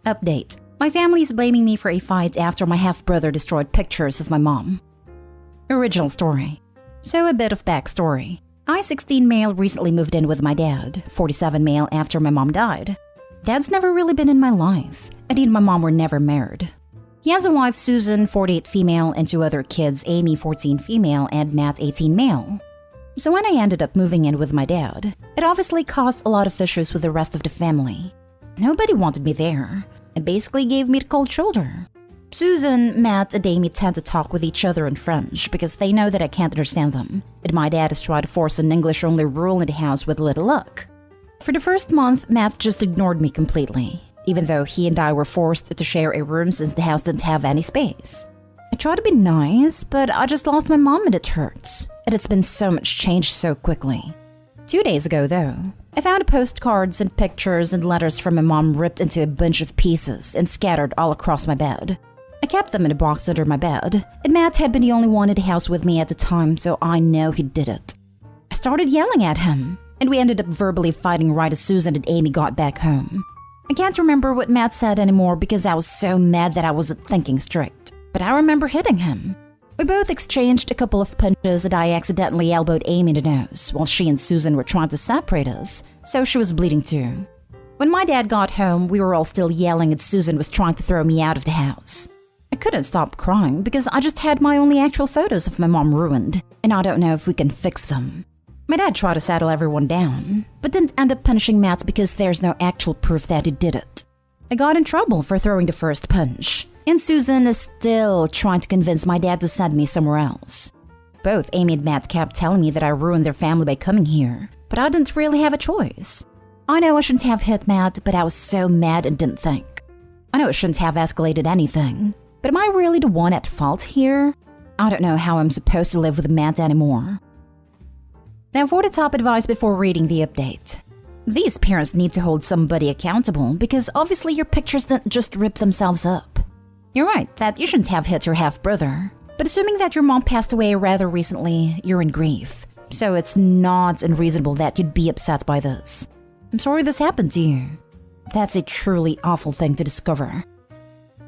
Update. My family is blaming me for a fight after my half-brother destroyed pictures of my mom. Original story. So a bit of backstory. I, 16 male, recently moved in with my dad, 47 male after my mom died. Dad's never really been in my life. He and my mom were never married. He has a wife, Susan, 48 female, and 2 other kids, Amy, 14 female, and Matt, 18 male. So when I ended up moving in with my dad, it obviously caused a lot of issues with the rest of the family. Nobody wanted me there. It basically gave me the cold shoulder. Susan, Matt, and Amy tend to talk with each other in French because they know that I can't understand them, and my dad has tried to force an English-only rule in the house with little luck. For the first month, Matt just ignored me completely, even though he and I were forced to share a room since the house didn't have any space. I tried to be nice, but I just lost my mom and it hurts, and it's been so much change so quickly. 2 days ago, though, I found postcards and pictures and letters from my mom ripped into a bunch of pieces and scattered all across my bed. I kept them in a box under my bed, and Matt had been the only one in the house with me at the time, so I know he did it. I started yelling at him, and we ended up verbally fighting right as Susan and Amy got back home. I can't remember what Matt said anymore because I was so mad that I wasn't thinking straight, but I remember hitting him. We both exchanged a couple of punches and I accidentally elbowed Amy in the nose while she and Susan were trying to separate us, so she was bleeding too. When my dad got home, we were all still yelling and Susan was trying to throw me out of the house. I couldn't stop crying because I just had my only actual photos of my mom ruined, and I don't know if we can fix them. My dad tried to settle everyone down, but didn't end up punishing Matt because there's no actual proof that he did it. I got in trouble for throwing the first punch, and Susan is still trying to convince my dad to send me somewhere else. Both Amy and Matt kept telling me that I ruined their family by coming here, but I didn't really have a choice. I know I shouldn't have hit Matt, but I was so mad and didn't think. I know it shouldn't have escalated anything, but am I really the one at fault here? I don't know how I'm supposed to live with Matt anymore. Now for the top advice before reading the update. These parents need to hold somebody accountable because obviously your pictures didn't just rip themselves up. You're right that you shouldn't have hit your half-brother, but assuming that your mom passed away rather recently, you're in grief. So it's not unreasonable that you'd be upset by this. I'm sorry this happened to you. That's a truly awful thing to discover.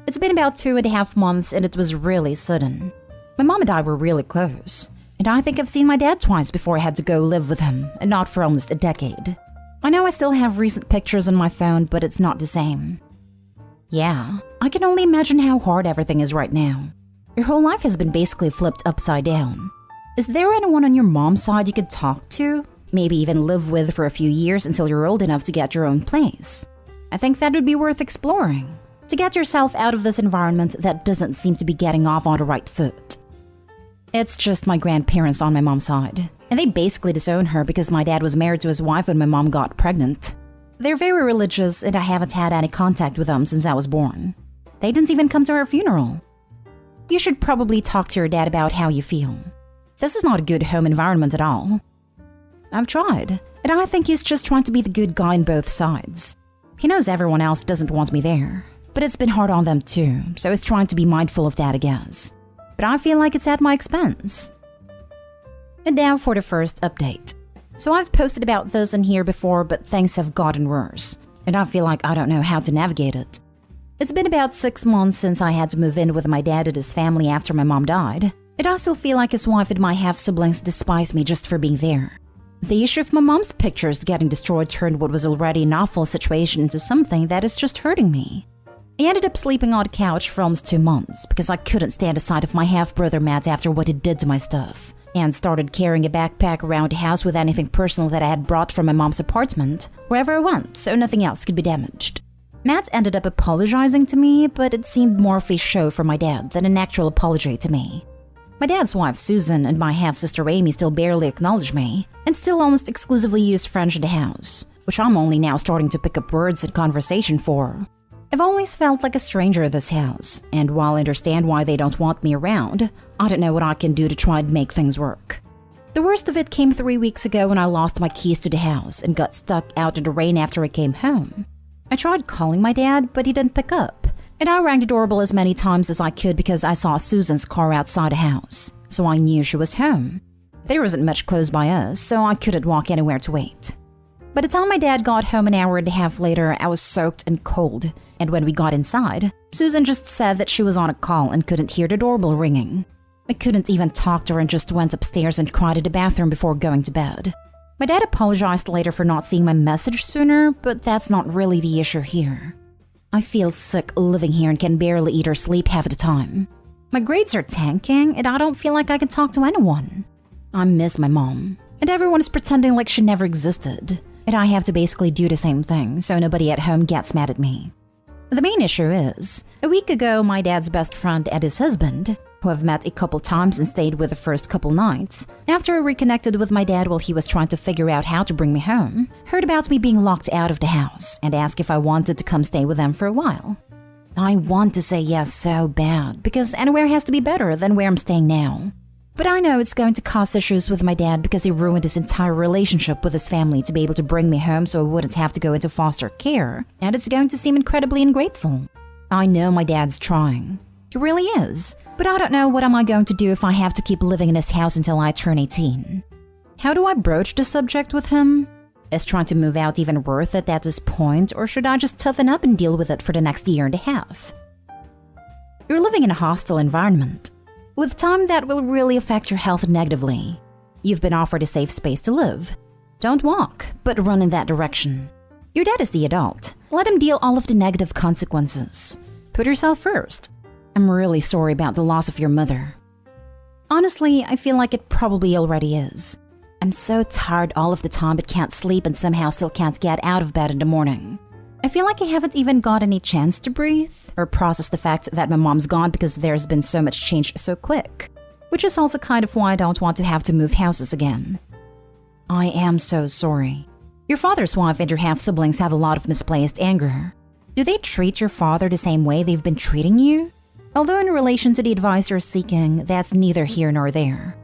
It's been about 2.5 months and it was really sudden. My mom and I were really close, and I think I've seen my dad twice before I had to go live with him, and not for almost a decade. I know I still have recent pictures on my phone, but it's not the same. Yeah, I can only imagine how hard everything is right now. Your whole life has been basically flipped upside down. Is there anyone on your mom's side you could talk to? Maybe even live with for a few years until you're old enough to get your own place? I think that would be worth exploring, to get yourself out of this environment that doesn't seem to be getting off on the right foot. It's just my grandparents on my mom's side, and they basically disown her because my dad was married to his wife when my mom got pregnant. They're very religious and I haven't had any contact with them since I was born. They didn't even come to her funeral. You should probably talk to your dad about how you feel. This is not a good home environment at all. I've tried, and I think he's just trying to be the good guy on both sides. He knows everyone else doesn't want me there, but it's been hard on them too, so he's trying to be mindful of that, I guess. But I feel like it's at my expense. And now for the first update. So I've posted about this in here before, but things have gotten worse, and I feel like I don't know how to navigate it. It's been about 6 months since I had to move in with my dad and his family after my mom died, and I still feel like his wife and my half-siblings despise me just for being there. The issue of my mom's pictures getting destroyed turned what was already an awful situation into something that is just hurting me. I ended up sleeping on the couch for almost 2 months because I couldn't stand the sight of my half-brother Matt after what he did to my stuff, and started carrying a backpack around the house with anything personal that I had brought from my mom's apartment wherever I went so nothing else could be damaged. Matt ended up apologizing to me, but it seemed more of a show for my dad than an actual apology to me. My dad's wife Susan and my half-sister Amy still barely acknowledge me, and still almost exclusively use French in the house, which I'm only now starting to pick up words in conversation for. I've always felt like a stranger in this house, and while I understand why they don't want me around, I don't know what I can do to try and make things work. The worst of it came 3 weeks ago when I lost my keys to the house and got stuck out in the rain after I came home. I tried calling my dad, but he didn't pick up, and I rang the doorbell as many times as I could because I saw Susan's car outside the house, so I knew she was home. There wasn't much close by us, so I couldn't walk anywhere to wait. By the time my dad got home an hour and a half later, I was soaked and cold. And when we got inside, Susan just said that she was on a call and couldn't hear the doorbell ringing. I couldn't even talk to her and just went upstairs and cried in the bathroom before going to bed. My dad apologized later for not seeing my message sooner, but that's not really the issue here. I feel sick living here and can barely eat or sleep half the time. My grades are tanking and I don't feel like I can talk to anyone. I miss my mom, and everyone is pretending like she never existed. And I have to basically do the same thing so nobody at home gets mad at me. The main issue is, a week ago my dad's best friend and his husband, who I've met a couple times and stayed with the first couple nights, after I reconnected with my dad while he was trying to figure out how to bring me home, heard about me being locked out of the house and asked if I wanted to come stay with them for a while. I want to say yes so bad, because anywhere has to be better than where I'm staying now. But I know it's going to cause issues with my dad because he ruined his entire relationship with his family to be able to bring me home so I wouldn't have to go into foster care, and it's going to seem incredibly ungrateful. I know my dad's trying. He really is. But I don't know what am I going to do if I have to keep living in his house until I turn 18. How do I broach the subject with him? Is trying to move out even worth it at this point, or should I just toughen up and deal with it for the next year and a half? You're living in a hostile environment. With time, that will really affect your health negatively. You've been offered a safe space to live. Don't walk, but run in that direction. Your dad is the adult. Let him deal all of the negative consequences. Put yourself first. I'm really sorry about the loss of your mother. Honestly, I feel like it probably already is. I'm so tired all of the time but can't sleep and somehow still can't get out of bed in the morning. I feel like I haven't even got any chance to breathe or process the fact that my mom's gone because there's been so much change so quick, which is also kind of why I don't want to have to move houses again. I am so sorry. Your father's wife and your half-siblings have a lot of misplaced anger. Do they treat your father the same way they've been treating you? Although in relation to the advice you're seeking, that's neither here nor there.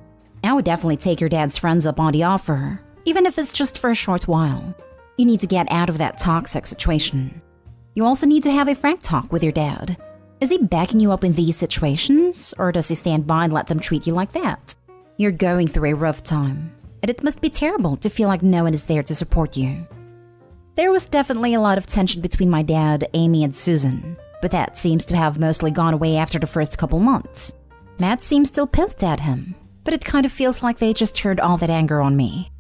I would definitely take your dad's friends up on the offer, even if it's just for a short while. You need to get out of that toxic situation. You also need to have a frank talk with your dad. Is he backing you up in these situations, or does he stand by and let them treat you like that? You're going through a rough time, and it must be terrible to feel like no one is there to support you. There was definitely a lot of tension between my dad, Amy, and Susan, but that seems to have mostly gone away after the first couple months. Matt seems still pissed at him, but it kind of feels like they just turned all that anger on me.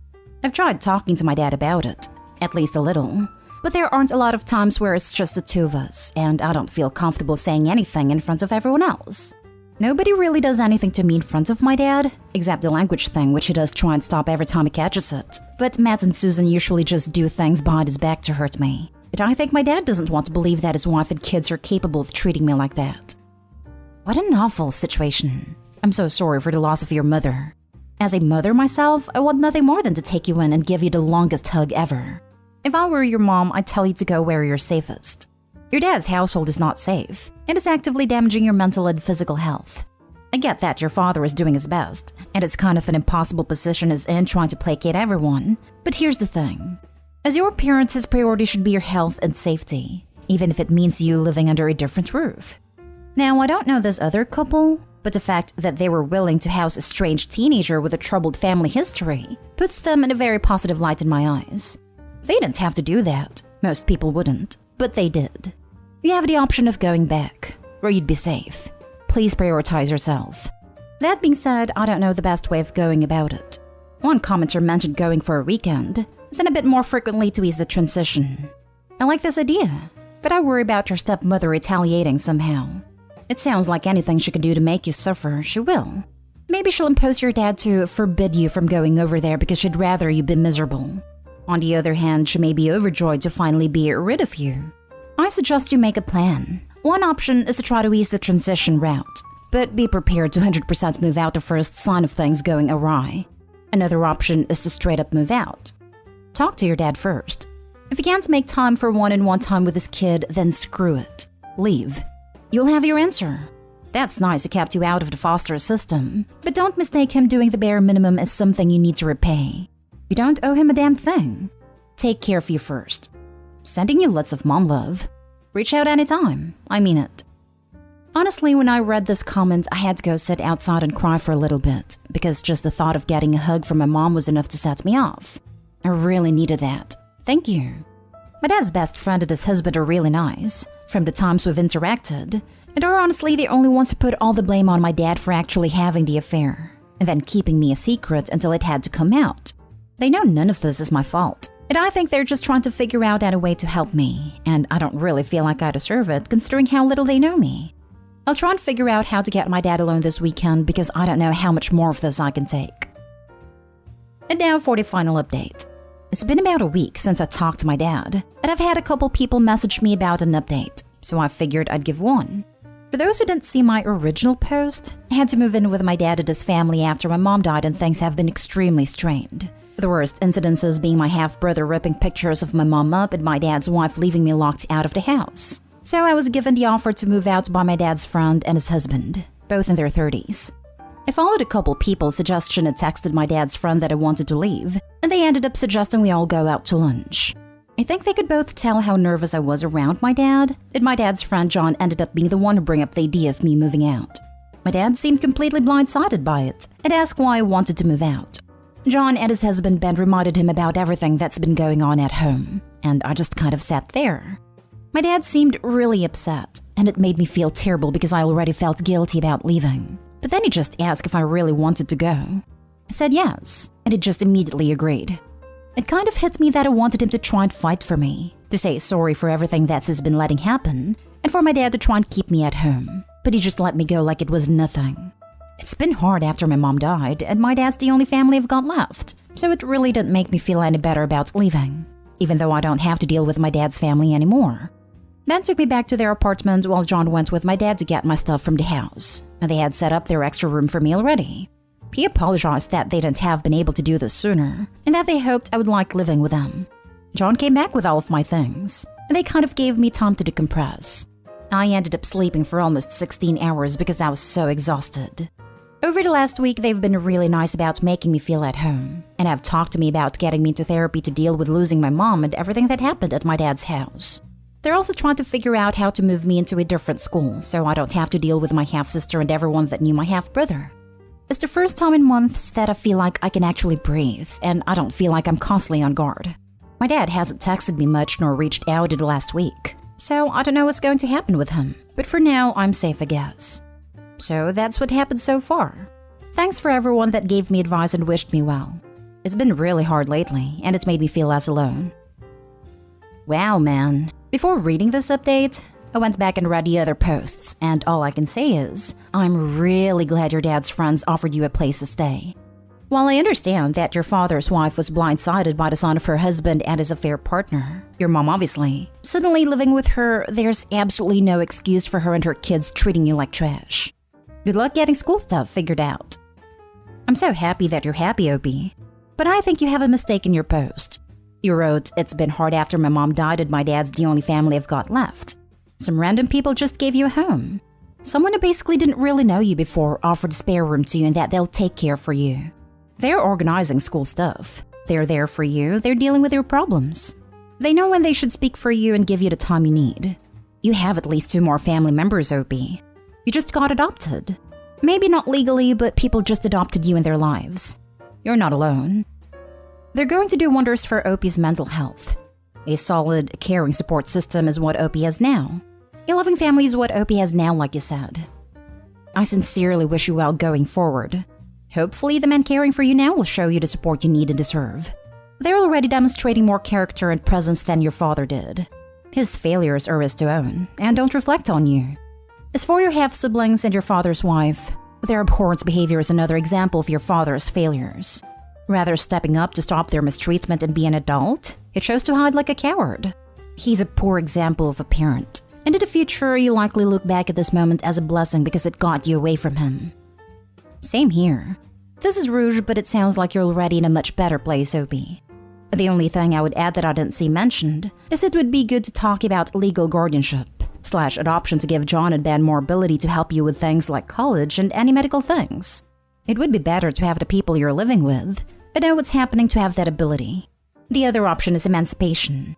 I've tried talking to my dad about it, at least a little, but there aren't a lot of times where it's just the two of us, and I don't feel comfortable saying anything in front of everyone else. Nobody really does anything to me in front of my dad, except the language thing, which he does try and stop every time he catches it. But Matt and Susan usually just do things behind his back to hurt me. But I think my dad doesn't want to believe that his wife and kids are capable of treating me like that. What an awful situation. I'm so sorry for the loss of your mother. As a mother myself, I want nothing more than to take you in and give you the longest hug ever. If I were your mom, I'd tell you to go where you're safest. Your dad's household is not safe, and is actively damaging your mental and physical health. I get that your father is doing his best, and it's kind of an impossible position he's in trying to placate everyone. But here's the thing. As your parent, his priority should be your health and safety, even if it means you living under a different roof. Now, I don't know this other couple, but the fact that they were willing to house a strange teenager with a troubled family history puts them in a very positive light in my eyes. They didn't have to do that. Most people wouldn't, but they did. You have the option of going back, where you'd be safe. Please prioritize yourself. That being said, I don't know the best way of going about it. One commenter mentioned going for a weekend, then a bit more frequently to ease the transition. I like this idea, but I worry about your stepmother retaliating somehow. It sounds like anything she could do to make you suffer, she will. Maybe she'll impose your dad to forbid you from going over there because she'd rather you be miserable. On the other hand, she may be overjoyed to finally be rid of you. I suggest you make a plan. One option is to try to ease the transition route, but be prepared to 100% move out the first sign of things going awry. Another option is to straight up move out. Talk to your dad first. If he can't make time for one-on-one time with his kid, then screw it. Leave. You'll have your answer. That's nice he kept you out of the foster system, but don't mistake him doing the bare minimum as something you need to repay. You don't owe him a damn thing. Take care of you first. Sending you lots of mom love. Reach out anytime. I mean it. Honestly, when I read this comment, I had to go sit outside and cry for a little bit, because just the thought of getting a hug from my mom was enough to set me off. I really needed that. Thank you. My dad's best friend and his husband are really nice, from the times we've interacted, and are honestly the only ones who put all the blame on my dad for actually having the affair, and then keeping me a secret until it had to come out. They know none of this is my fault, and I think they're just trying to figure out a way to help me, and I don't really feel like I deserve it considering how little they know me. I'll try and figure out how to get my dad alone this weekend because I don't know how much more of this I can take. And now for the final update. It's been about a week since I talked to my dad, and I've had a couple people message me about an update, so I figured I'd give one. For those who didn't see my original post, I had to move in with my dad and his family after my mom died and things have been extremely strained. The worst incidences being my half-brother ripping pictures of my mom up and my dad's wife leaving me locked out of the house. So I was given the offer to move out by my dad's friend and his husband, both in their 30s. I followed a couple people's suggestion and texted my dad's friend that I wanted to leave, and they ended up suggesting we all go out to lunch. I think they could both tell how nervous I was around my dad, and my dad's friend John ended up being the one to bring up the idea of me moving out. My dad seemed completely blindsided by it and asked why I wanted to move out. John and his husband Ben reminded him about everything that's been going on at home, and I just kind of sat there. My dad seemed really upset, and it made me feel terrible because I already felt guilty about leaving. But then he just asked if I really wanted to go. I said yes, and he just immediately agreed. It kind of hit me that I wanted him to try and fight for me, to say sorry for everything that's been letting happen, and for my dad to try and keep me at home. But he just let me go like it was nothing. It's been hard after my mom died, and my dad's the only family I've got left, so it really didn't make me feel any better about leaving, even though I don't have to deal with my dad's family anymore. Ben took me back to their apartment while John went with my dad to get my stuff from the house, and they had set up their extra room for me already. He apologized that they didn't have been able to do this sooner, and that they hoped I would like living with them. John came back with all of my things, and they kind of gave me time to decompress. I ended up sleeping for almost 16 hours because I was so exhausted. Over the last week, they've been really nice about making me feel at home, and have talked to me about getting me into therapy to deal with losing my mom and everything that happened at my dad's house. They're also trying to figure out how to move me into a different school so I don't have to deal with my half-sister and everyone that knew my half-brother. It's the first time in months that I feel like I can actually breathe, and I don't feel like I'm constantly on guard. My dad hasn't texted me much nor reached out in the last week, so I don't know what's going to happen with him. But for now, I'm safe, I guess. So that's what happened so far. Thanks for everyone that gave me advice and wished me well. It's been really hard lately, and it's made me feel less alone. Wow, man. Before reading this update, I went back and read the other posts, and all I can say is, I'm really glad your dad's friends offered you a place to stay. While I understand that your father's wife was blindsided by the son of her husband and his affair partner, your mom obviously, suddenly living with her, there's absolutely no excuse for her and her kids treating you like trash. Good luck getting school stuff figured out. I'm so happy that you're happy, Opie. But I think you have a mistake in your post. You wrote, "It's been hard after my mom died and my dad's the only family I've got left." Some random people just gave you a home. Someone who basically didn't really know you before offered a spare room to you and that they'll take care for you. They're organizing school stuff. They're there for you. They're dealing with your problems. They know when they should speak for you and give you the time you need. You have at least 2 more family members, Opie. You just got adopted. Maybe not legally, but people just adopted you in their lives. You're not alone. They're going to do wonders for Opie's mental health. A solid, caring support system is what Opie has now. A loving family is what Opie has now, like you said. I sincerely wish you well going forward. Hopefully the men caring for you now will show you the support you need and deserve. They're already demonstrating more character and presence than your father did. His failures are his to own, and don't reflect on you. As for your half-siblings and your father's wife, their abhorrent behavior is another example of your father's failures. Rather stepping up to stop their mistreatment and be an adult, it chose to hide like a coward. He's a poor example of a parent, and in the future you likely look back at this moment as a blessing because it got you away from him. Same here. This is rude, but it sounds like you're already in a much better place, Opie. The only thing I would add that I didn't see mentioned is it would be good to talk about legal guardianship/adoption to give John and Ben more ability to help you with things like college and any medical things. It would be better to have the people you're living with know what's happening to have that ability. The other option is emancipation,